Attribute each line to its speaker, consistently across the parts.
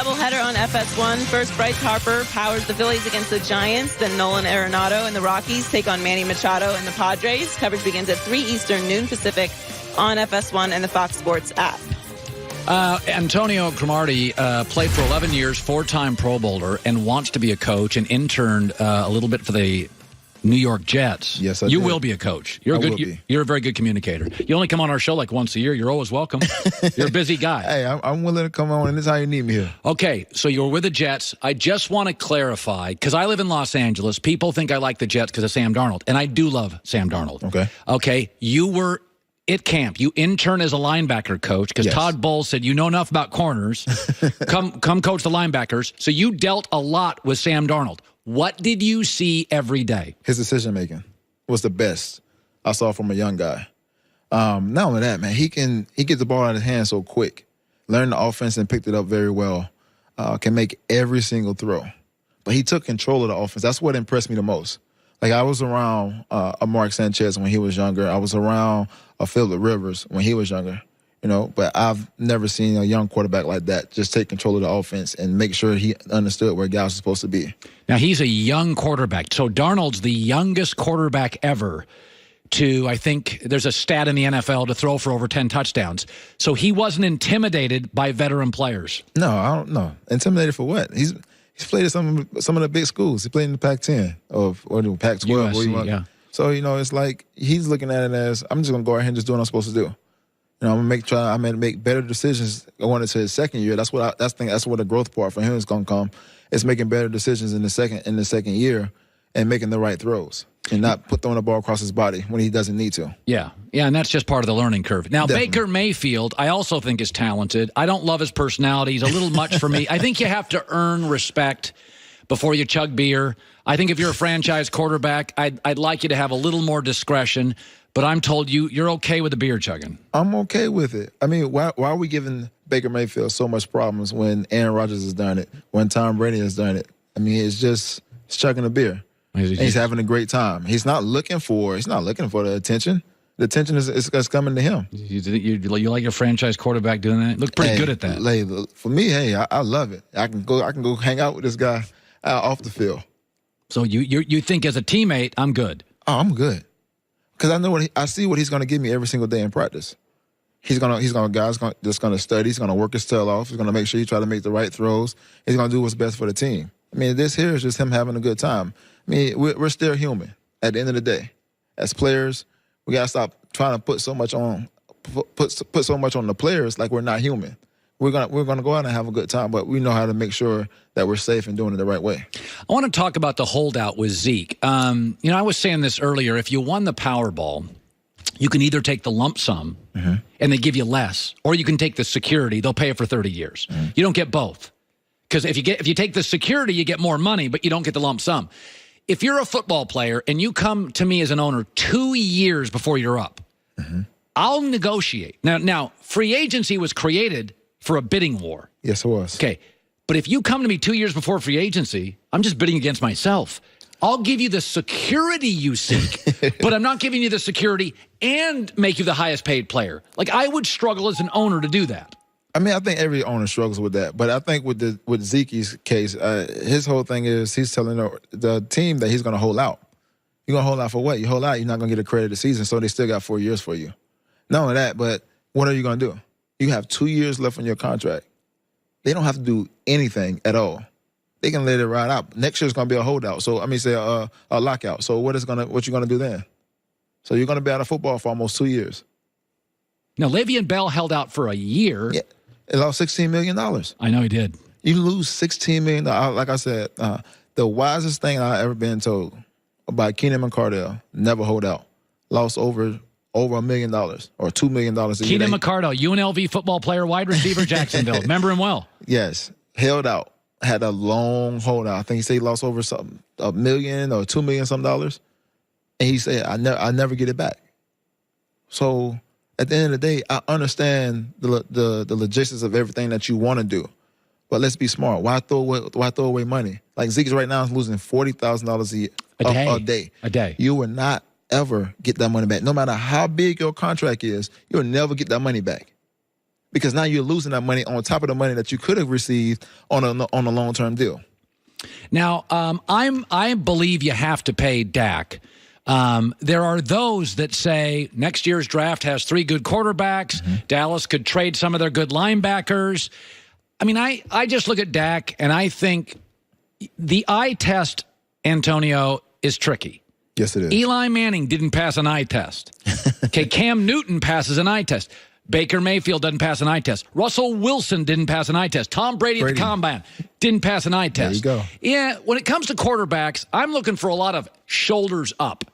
Speaker 1: doubleheader on FS1. First, Bryce Harper powers the Phillies against the Giants. Then Nolan Arenado and the Rockies take on Manny Machado and the Padres. Coverage begins at 3 Eastern, noon Pacific on FS1 and the Fox Sports app.
Speaker 2: Antonio Cromartie played for 11 years, 4-time Pro Bowler, and wants to be a coach and interned a little bit for the New York Jets.
Speaker 3: Yes,
Speaker 2: You will be a coach. You're a very good communicator. You only come on our show like once a year. You're always welcome. You're a busy guy.
Speaker 3: Hey, I'm willing to come on, and this is how you need me here.
Speaker 2: Okay, so you were with the Jets. I just want to clarify, because I live in Los Angeles. People think I like the Jets because of Sam Darnold, and I do love Sam Darnold. Okay, you were at camp. You intern as a linebacker coach because Todd Bowles said you know enough about corners. come coach the linebackers. So you dealt a lot with Sam Darnold. What did you see every day?
Speaker 3: His decision-making was the best I saw from a young guy. Not only that, man, he gets the ball out of his hand so quick. Learned the offense and picked it up very well. Can make every single throw. But he took control of the offense. That's what impressed me the most. Like, I was around a Mark Sanchez when he was younger. I was around a Phillip Rivers when he was younger. But I've never seen a young quarterback like that just take control of the offense and make sure he understood where guys are supposed to be.
Speaker 2: Now, he's a young quarterback. So Darnold's the youngest quarterback ever to, I think, there's a stat in the NFL to throw for over 10 touchdowns. So he wasn't intimidated by veteran players.
Speaker 3: No, I don't know. Intimidated for what? He's played at some of the big schools. He played in the Pac-10 or Pac-12.
Speaker 2: USC,
Speaker 3: So, it's like he's looking at it as, I'm just going to go ahead and just do what I'm supposed to do. I'm gonna make better decisions going into his second year. That's where the growth part for him is gonna come. It's making better decisions in the second year and making the right throws and not throwing the ball across his body when he doesn't need to.
Speaker 2: Yeah, and that's just part of the learning curve. Now,
Speaker 3: Definitely.
Speaker 2: Baker Mayfield, I also think is talented. I don't love his personality. He's a little much for me. I think you have to earn respect before you chug beer. I think if you're a franchise quarterback, I'd like you to have a little more discretion. But I'm told you're okay with the beer chugging.
Speaker 3: I'm okay with it. I mean, why are we giving Baker Mayfield so much problems when Aaron Rodgers has done it, when Tom Brady has done it? I mean, it's chugging a beer. He's having a great time. He's not looking for the attention. The attention is coming to him.
Speaker 2: You like your franchise quarterback doing that? Look pretty good at that.
Speaker 3: For me, I love it. I can go hang out with this guy off the field.
Speaker 2: So you think as a teammate, I'm good.
Speaker 3: Oh, I'm good. Because I see what he's going to give me every single day in practice. He's gonna just gonna study. He's gonna work his tail off. He's gonna make sure he try to make the right throws. He's gonna do what's best for the team. I mean, this here is just him having a good time. I mean, we're still human at the end of the day. As players, we gotta stop trying to put so much on the players like we're not human. We're gonna go out and have a good time, but we know how to make sure that we're safe and doing it the right way.
Speaker 2: I want to talk about the holdout with Zeke. I was saying this earlier. If you won the Powerball, you can either take the lump sum and they give you less, or you can take the security. They'll pay it for 30 years. You don't get both, because if you take the security, you get more money, but you don't get the lump sum. If you're a football player and you come to me as an owner 2 years before you're up, I'll negotiate. Now, free agency was created for a bidding war.
Speaker 3: Yes, it was.
Speaker 2: Okay. But if you come to me 2 years before free agency, I'm just bidding against myself. I'll give you the security you seek, but I'm not giving you the security and make you the highest paid player. Like, I would struggle as an owner to do that.
Speaker 3: I mean, I think every owner struggles with that. But I think with Zeke's case, his whole thing is he's telling the team that he's going to hold out. You're going to hold out for what? You hold out, you're not going to get a credit of the season, so they still got 4 years for you. Not only that, but what are you going to do? You have 2 years left on your contract. They don't have to do anything at all. They can let it ride out. Next year's going to be a holdout. So, a lockout. So what you going to do then? So you're going to be out of football for almost 2 years.
Speaker 2: Now, Le'Veon Bell held out for a year.
Speaker 3: Yeah, he lost $16 million.
Speaker 2: I know he did.
Speaker 3: You lose $16 million. Like I said, the wisest thing I've ever been told by Keenan McCardell, never hold out. Lost over $1 million or $2 million a year.
Speaker 2: Keenan McCardell, UNLV football player, wide receiver, Jacksonville. Remember him well.
Speaker 3: Yes. Held out. Had a long holdout. I think he said he lost over $1 million or $2 million some dollars. And he said, I never get it back. So at the end of the day, I understand the logistics of everything that you want to do. But let's be smart. Why throw away money? Like Zeke's right now is losing $40,000 a day. You will not ever get that money back. No matter how big your contract is, you'll never get that money back. because now you're losing that money on top of the money that you could have received on a long-term deal.
Speaker 2: Now, I believe you have to pay Dak. There are those that say next year's draft has 3 good quarterbacks. Dallas could trade some of their good linebackers. I mean, I just look at Dak, and I think the eye test, Antonio, is tricky.
Speaker 3: Yes, it is.
Speaker 2: Eli Manning didn't pass an eye test. Okay, Cam Newton passes an eye test. Baker Mayfield doesn't pass an eye test. Russell Wilson didn't pass an eye test. Tom Brady at the combine didn't pass an eye test.
Speaker 3: There you go.
Speaker 2: Yeah, when it comes to quarterbacks, I'm looking for a lot of shoulders up.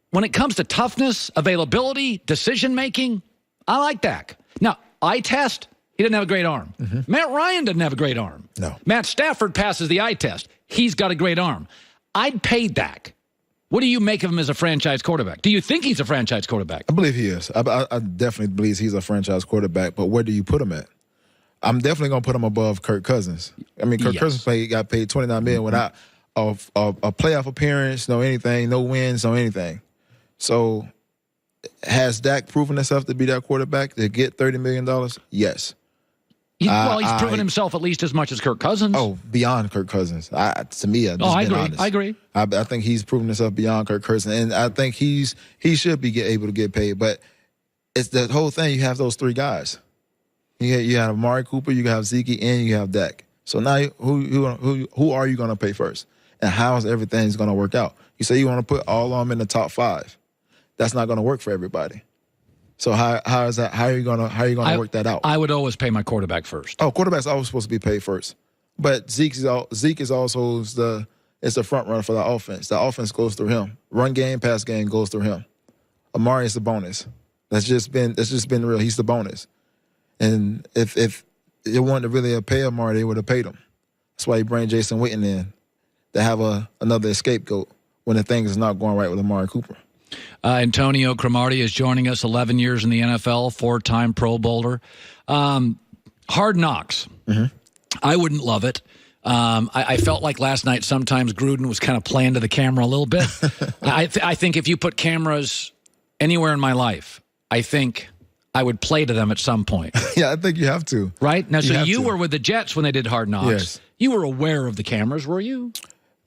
Speaker 2: When it comes to toughness, availability, decision-making, I like Dak. Now, eye test, he doesn't have a great arm. Matt Ryan doesn't have a great arm.
Speaker 3: No.
Speaker 2: Matt Stafford passes the eye test. He's got a great arm. I'd pay Dak. What do you make of him as a franchise quarterback? Do you think he's a franchise quarterback?
Speaker 3: I believe he is. I definitely believe he's a franchise quarterback, but where do you put him at? I'm definitely going to put him above Kirk Cousins. I mean, Kirk Cousins got paid $29 million without a playoff appearance, no anything, no wins, no anything. So has Dak proven himself to be that quarterback to get $30 million? Yes.
Speaker 2: He's proven himself at least as much as Kirk Cousins.
Speaker 3: Oh, beyond Kirk Cousins. To me, I
Speaker 2: agree.
Speaker 3: honest.
Speaker 2: I agree.
Speaker 3: I think he's proven himself beyond Kirk Cousins, and I think he should be able to get paid. But it's the whole thing. You have those 3 guys. You have Amari Cooper, you have Zeke, and you have Dak. So now, who are you going to pay first, and how is everything's going to work out? You say you want to put all of them in the top 5. That's not going to work for everybody. So how is that? How are you gonna work that out?
Speaker 2: I would always pay my quarterback first.
Speaker 3: Oh, quarterback's always supposed to be paid first, but Zeke is also the front runner for the offense. The offense goes through him. Run game, pass game goes through him. Amari is the bonus. That's just been real. He's the bonus. And if they wanted to really pay Amari, they would have paid him. That's why you bring Jason Witten in to have another scapegoat when the thing is not going right with Amari Cooper.
Speaker 2: Antonio Cromartie is joining us, 11 years in the NFL, 4-time Pro Bowler. Hard Knocks. I wouldn't love it. I felt like last night sometimes Gruden was kind of playing to the camera a little bit. I think if you put cameras anywhere in my life, I think I would play to them at some point.
Speaker 3: Yeah, I think you have to.
Speaker 2: Right? Now, so you were with the Jets when they did Hard Knocks.
Speaker 3: Yes.
Speaker 2: You were aware of the cameras, were you?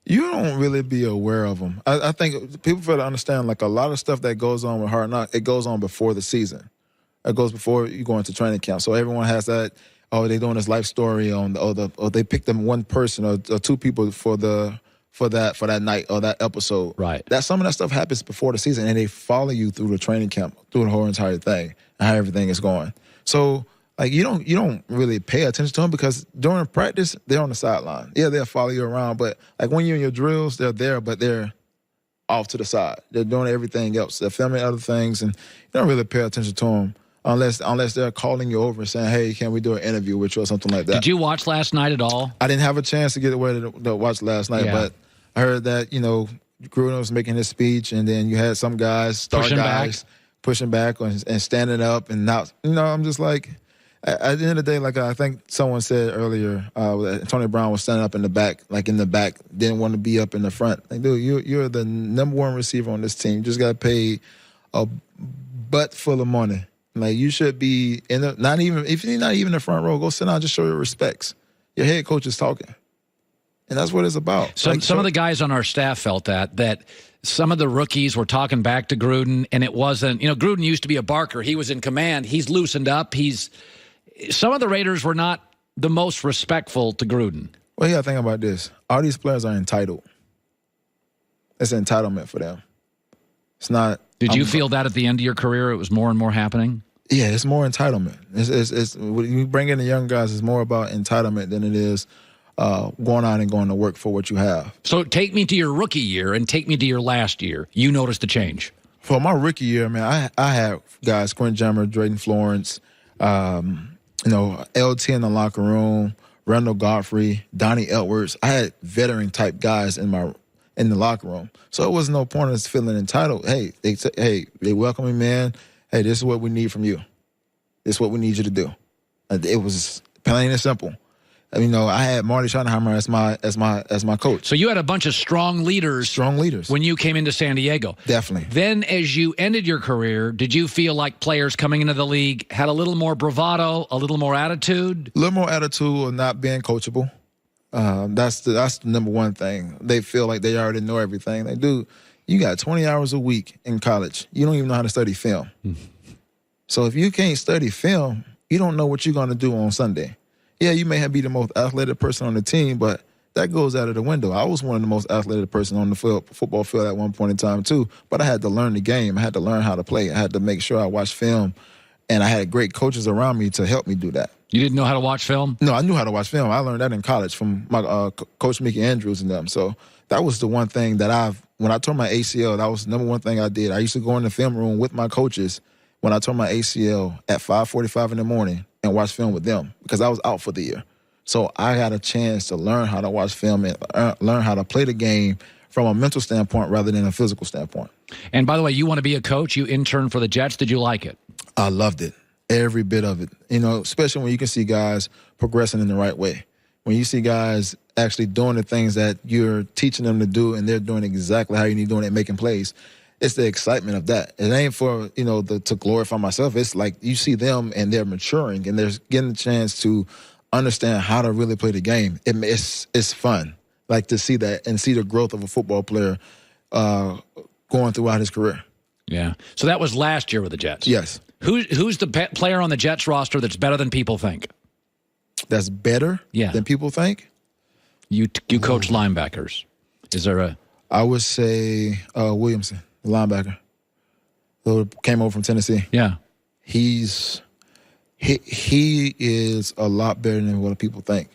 Speaker 3: You don't really be aware of them. I think people fail to understand, like, a lot of stuff that goes on with Hard Knocks, it goes on before the season. It goes before you go into training camp. So everyone has that, they're doing this life story or they picked them one person or 2 people for that night or that episode.
Speaker 2: Right.
Speaker 3: That some of that stuff happens before the season, and they follow you through the training camp, through the whole entire thing, and how everything is going. So, like, you don't really pay attention to them because during practice, they're on the sideline. Yeah, they'll follow you around, but like when you're in your drills, they're there, but they're off to the side. They're doing everything else. They're filming other things, and you don't really pay attention to them unless they're calling you over and saying, hey, can we do an interview with you or something like that.
Speaker 2: Did you watch last night at all?
Speaker 3: I didn't have a chance to get away to watch last night, but I heard that, Gruden was making his speech, and then you had some guys, pushing back and standing up, and now, I'm just like, at the end of the day, like I think someone said earlier, Tony Brown was standing up in the back, didn't want to be up in the front. Like, dude, you're the number 1 receiver on this team. You just got paid a butt full of money. Like, you should be if you're not even in the front row, go sit down, just show your respects. Your head coach is talking. And that's what it's about.
Speaker 2: Some of the guys on our staff felt that some of the rookies were talking back to Gruden, and it wasn't, Gruden used to be a barker. He was in command. He's loosened up. Some of the Raiders were not the most respectful to Gruden.
Speaker 3: Well, you got to think about this. All these players are entitled. It's an entitlement for them. It's not.
Speaker 2: Did you feel that at the end of your career it was more and more happening?
Speaker 3: Yeah, it's more entitlement. It's when you bring in the young guys, it's more about entitlement than it is going out and going to work for what you have.
Speaker 2: So take me to your rookie year and take me to your last year. You noticed the change.
Speaker 3: For my rookie year, man, I had guys, Quinn Jammer, Drayden Florence, LT in the locker room, Randall Godfrey, Donnie Edwards. I had veteran-type guys in the locker room. So it was no point in us feeling entitled. Hey, they welcome me, man. Hey, this is what we need from you. This is what we need you to do. It was plain and simple. You know, I had Marty Schottenheimer as my coach.
Speaker 2: So you had a bunch of strong leaders when you came into San Diego.
Speaker 3: Definitely.
Speaker 2: Then as you ended your career, did you feel like players coming into the league had a little more bravado, a little more attitude?
Speaker 3: A little more attitude of not being coachable. That's the number one thing. They feel like they already know everything. They do. You got 20 hours a week in college. You don't even know how to study film. So if you can't study film, you don't know what you're going to do on Sunday. Yeah, you may have be the most athletic person on the team, but that goes out of the window. I was one of the most athletic person on the football field at one point in time too, but I had to learn the game. I had to learn how to play. I had to make sure I watched film, and I had great coaches around me to help me do that.
Speaker 2: You didn't know how to watch film?
Speaker 3: No, I knew how to watch film. I learned that in college from my coach Mickey Andrews and them. So that was the one thing that when I tore my ACL, that was the number one thing I did. I used to go in the film room with my coaches when I tore my ACL at 5:45 in the morning and watch film with them because I was out for the year. So I got a chance to learn how to watch film and learn how to play the game from a mental standpoint rather than a physical standpoint.
Speaker 2: And by the way, you want to be a coach? You interned for the Jets. Did you like it?
Speaker 3: I loved it. Every bit of it. You know, especially when you can see guys progressing in the right way. When you see guys actually doing the things that you're teaching them to do and they're doing exactly how you need to do it and making plays, it's the excitement of that. It ain't for, you know, to glorify myself. It's like you see them and they're maturing and they're getting a chance to understand how to really play the game. It's fun, like to see that and see the growth of a football player going throughout his career.
Speaker 2: Yeah. So that was last year with the Jets.
Speaker 3: Yes.
Speaker 2: Who's the player on the Jets roster that's better than people think?
Speaker 3: That's better than people think?
Speaker 2: You coach linebackers. Is there a...
Speaker 3: I would say Williamson, the linebacker, who came over from Tennessee.
Speaker 2: Yeah.
Speaker 3: He is a lot better than what people think.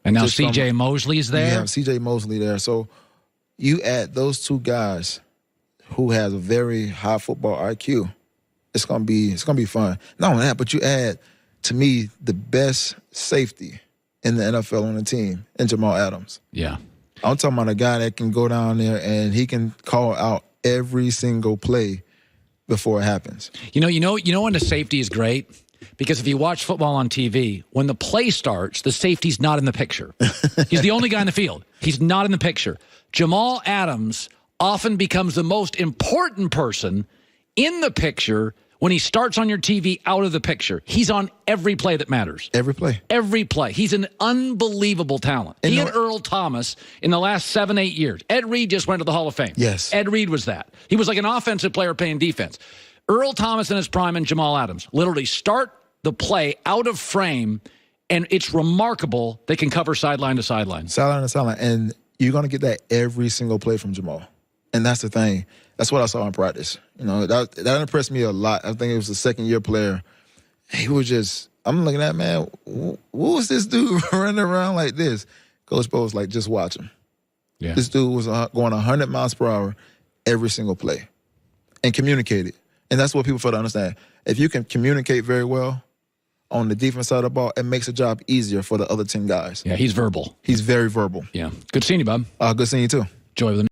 Speaker 2: And now C.J. Mosley's there?
Speaker 3: Yeah, C.J. Mosley there. So you add those two guys who has a very high football IQ, it's gonna be fun. Not only that, but you add, to me, the best safety in the NFL on the team in Jamal Adams.
Speaker 2: Yeah.
Speaker 3: I'm talking about a guy that can go down there and he can call out every single play before it happens.
Speaker 2: You know when the safety is great? Because if you watch football on TV, when the play starts, the safety's not in the picture. He's the only guy in the field. He's not in the picture. Jamal Adams often becomes the most important person in the picture when he starts on your TV out of the picture. He's on every play that matters.
Speaker 3: Every play.
Speaker 2: Every play. He's an unbelievable talent. He and Earl Thomas in the last 7-8 years. Ed Reed just went to the Hall of Fame.
Speaker 3: Yes.
Speaker 2: Ed Reed was that. He was like an offensive player playing defense. Earl Thomas in his prime and Jamal Adams literally start the play out of frame, and it's remarkable they can cover sideline to sideline.
Speaker 3: Sideline to sideline. And you're going to get that every single play from Jamal. And that's the thing. That's what I saw in practice. You know, that impressed me a lot. I think it was a second-year player. He was just, I'm looking at, man, what was this dude running around like this? Coach Bo was like, just watch him.
Speaker 2: Yeah.
Speaker 3: This dude was going 100 miles per hour every single play and communicated. And that's what people fail to understand. If you can communicate very well on the defense side of the ball, it makes the job easier for the other 10 guys.
Speaker 2: Yeah, he's verbal.
Speaker 3: He's very verbal.
Speaker 2: Yeah. Good seeing you, Bob.
Speaker 3: Good seeing you, too.
Speaker 2: Joy with him.